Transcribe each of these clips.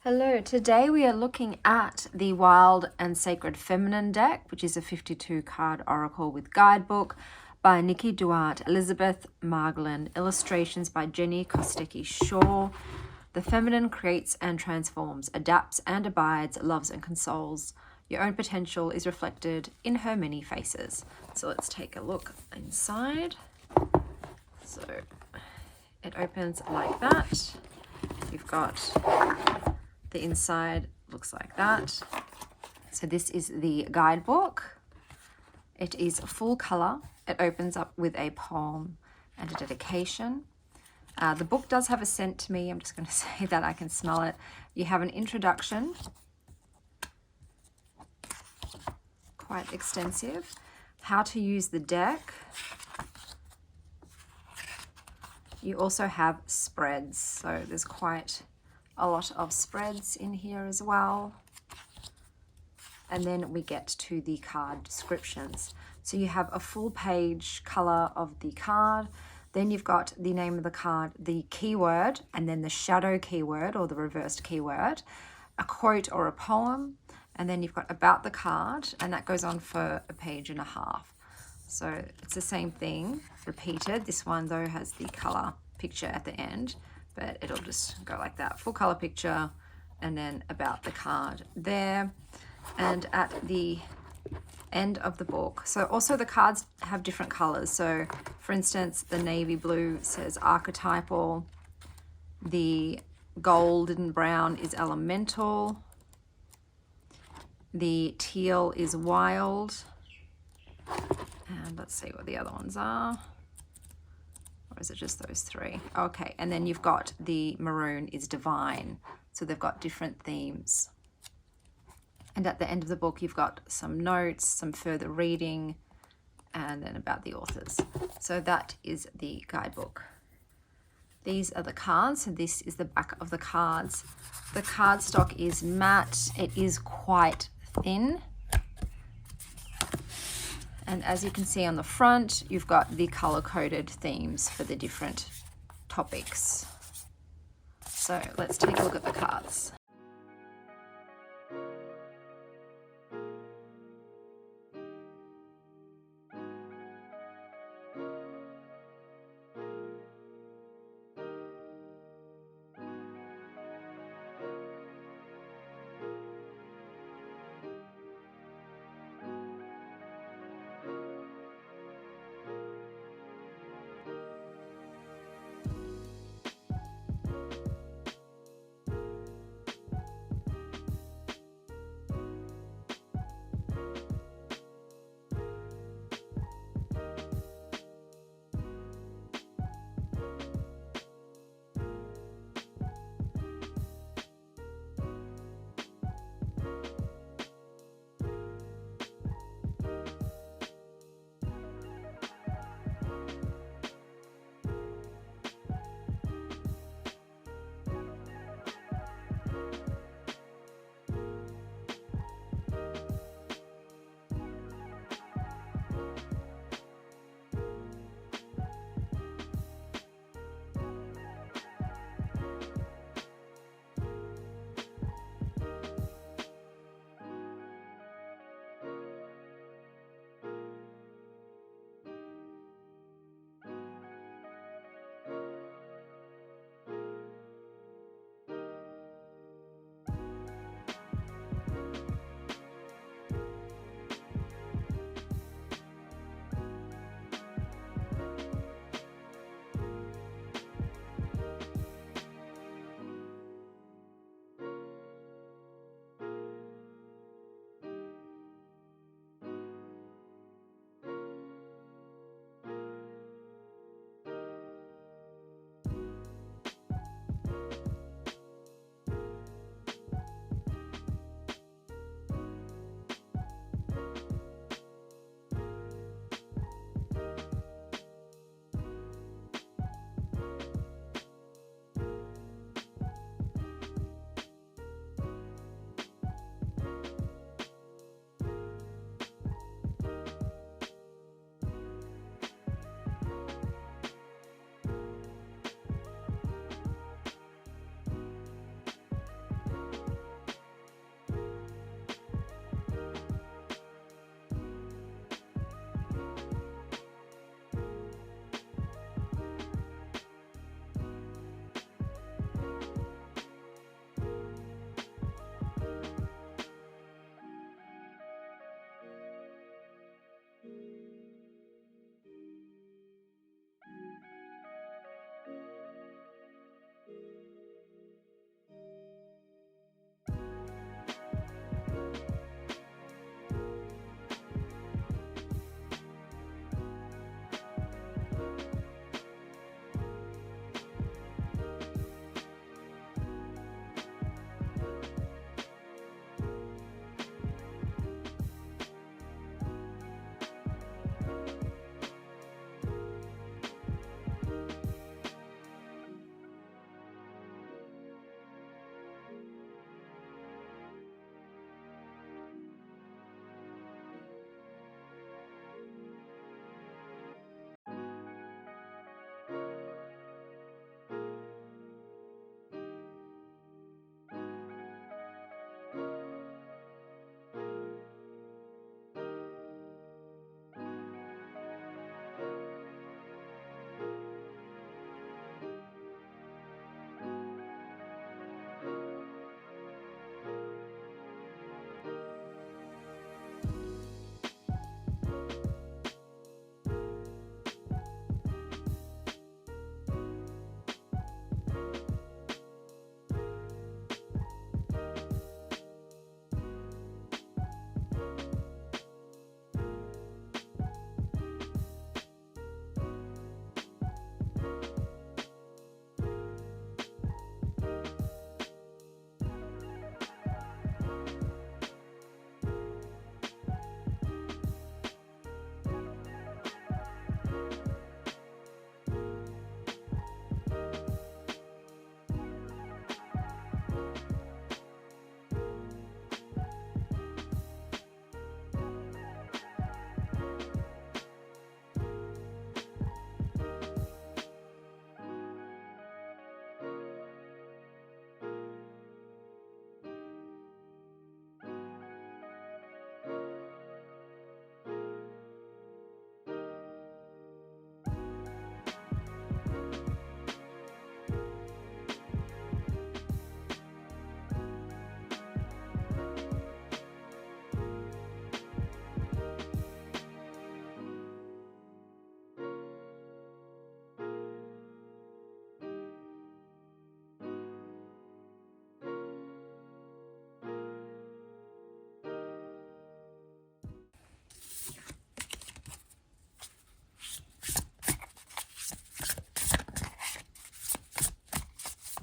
Hello, today we are looking at the Wild and Sacred Feminine deck, which is a 52 card oracle with guidebook by Niki Dewar, Elizabeth Marglin, illustrations by Jenny Kostecki-Shaw. The feminine creates and transforms, adapts and abides, loves and consoles. Your own potential is reflected in her many faces. So let's take a look inside. So it opens like that. You've got the inside, looks like that. So this is the guidebook. It is full color. It opens up with a poem and a dedication. The book does have a scent to me. I'm just going to say that I can smell it. You have an introduction, quite extensive. How to use the deck. You also have spreads. So there's quite a lot of spreads in here as well. And then we get to the card descriptions. So you have a full page color of the card. Then you've got the name of the card, the keyword, and then the shadow keyword or the reversed keyword, a quote or a poem, and then you've got about the card, and that goes on for a page and a half. So it's the same thing repeated. This one though has the color picture at the end, but it'll just go like that. Full color picture and then about the card there. And at the end of the book, so also the cards have different colors. So for instance, the navy blue says archetypal, the golden brown is elemental, the teal is wild, and let's see what the other ones are. Or is it just those three? Okay, and then you've got the maroon is divine. So they've got different themes. And at the end of the book, you've got some notes, some further reading, and then about the authors. So that is the guidebook. These are the cards, and this is the back of the cards. The cardstock is matte. It is quite thin. And as you can see on the front, you've got the color-coded themes for the different topics. So let's take a look at the cards.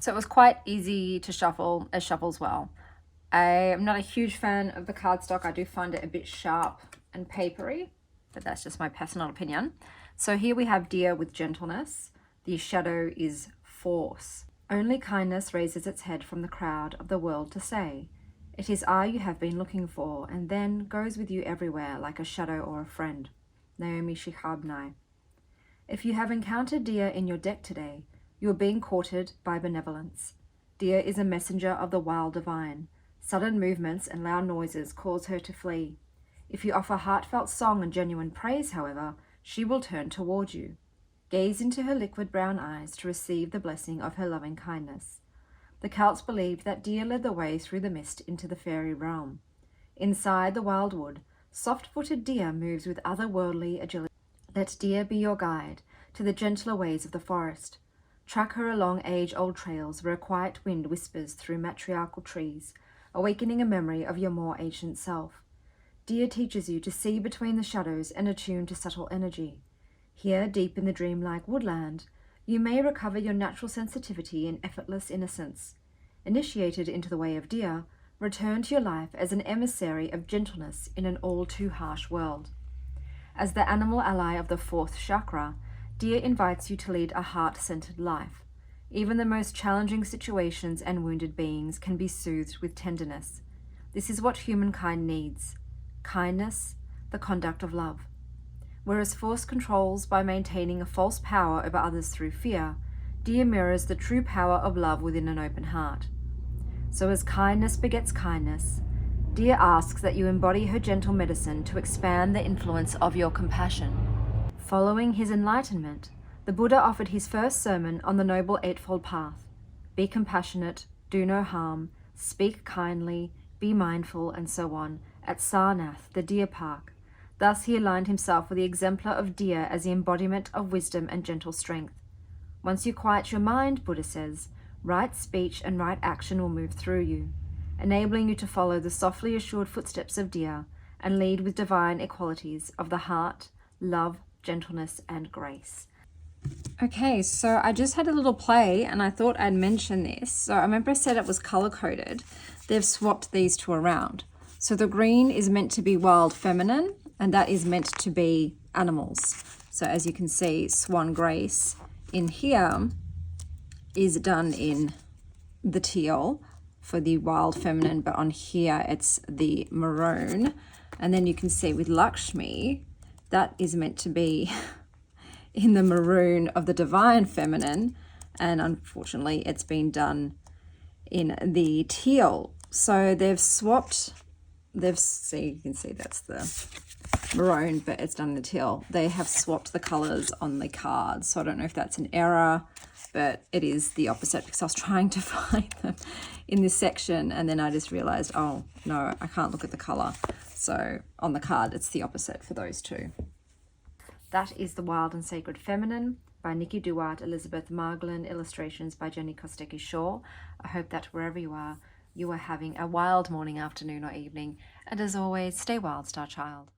So it was quite easy to shuffle, as shuffles well. I am not a huge fan of the cardstock. I do find it a bit sharp and papery, but that's just my personal opinion. So here we have Deer with gentleness. The shadow is force. Only kindness raises its head from the crowd of the world to say, "It is I you have been looking for," and then goes with you everywhere like a shadow or a friend. Naomi Shihab. If you have encountered Deer in your deck today, you are being courted by benevolence. Deer is a messenger of the wild divine. Sudden movements and loud noises cause her to flee. If you offer heartfelt song and genuine praise, however, she will turn toward you. Gaze into her liquid brown eyes to receive the blessing of her loving kindness. The Celts believed that Deer led the way through the mist into the fairy realm. Inside the wildwood, soft-footed Deer moves with otherworldly agility. Let Deer be your guide to the gentler ways of the forest. Track her along age-old trails where a quiet wind whispers through matriarchal trees, awakening a memory of your more ancient self. Deer teaches you to see between the shadows and attune to subtle energy. Here, deep in the dreamlike woodland, you may recover your natural sensitivity and effortless innocence. Initiated into the way of Deer, return to your life as an emissary of gentleness in an all-too-harsh world. As the animal ally of the fourth chakra, Deer invites you to lead a heart-centered life. Even the most challenging situations and wounded beings can be soothed with tenderness. This is what humankind needs: kindness, the conduct of love. Whereas force controls by maintaining a false power over others through fear, Deer mirrors the true power of love within an open heart. So as kindness begets kindness, Deer asks that you embody her gentle medicine to expand the influence of your compassion. Following his enlightenment, the Buddha offered his first sermon on the Noble Eightfold Path: be compassionate, do no harm, speak kindly, be mindful, and so on, at Sarnath, the Deer Park. Thus he aligned himself with the exemplar of Deer as the embodiment of wisdom and gentle strength. Once you quiet your mind, Buddha says, right speech and right action will move through you, enabling you to follow the softly assured footsteps of Deer and lead with divine equalities of the heart, love, gentleness, and grace. Okay, so I just had a little play and I thought I'd mention this. So I remember I said it was color-coded. They've swapped these two around. So the green is meant to be wild feminine and that is meant to be animals. So as you can see, Swan Grace in here is done in the teal for the wild feminine, but on here it's the maroon. And then you can see with Lakshmi, that is meant to be in the maroon of the divine feminine, and unfortunately it's been done in the teal. So they've swapped, you can see that's the maroon, but it's done in the teal. They have swapped the colors on the cards, so I don't know if that's an error, but it is the opposite because I was trying to find them in this section and then I just realized, oh no, I can't look at the color. So on the card, it's the opposite for those two. That is The Wild and Sacred Feminine by Niki Dewar, Elizabeth Marglin, illustrations by Jenny Kostecki-Shaw. I hope that wherever you are having a wild morning, afternoon, or evening. And as always, stay wild, Star Child.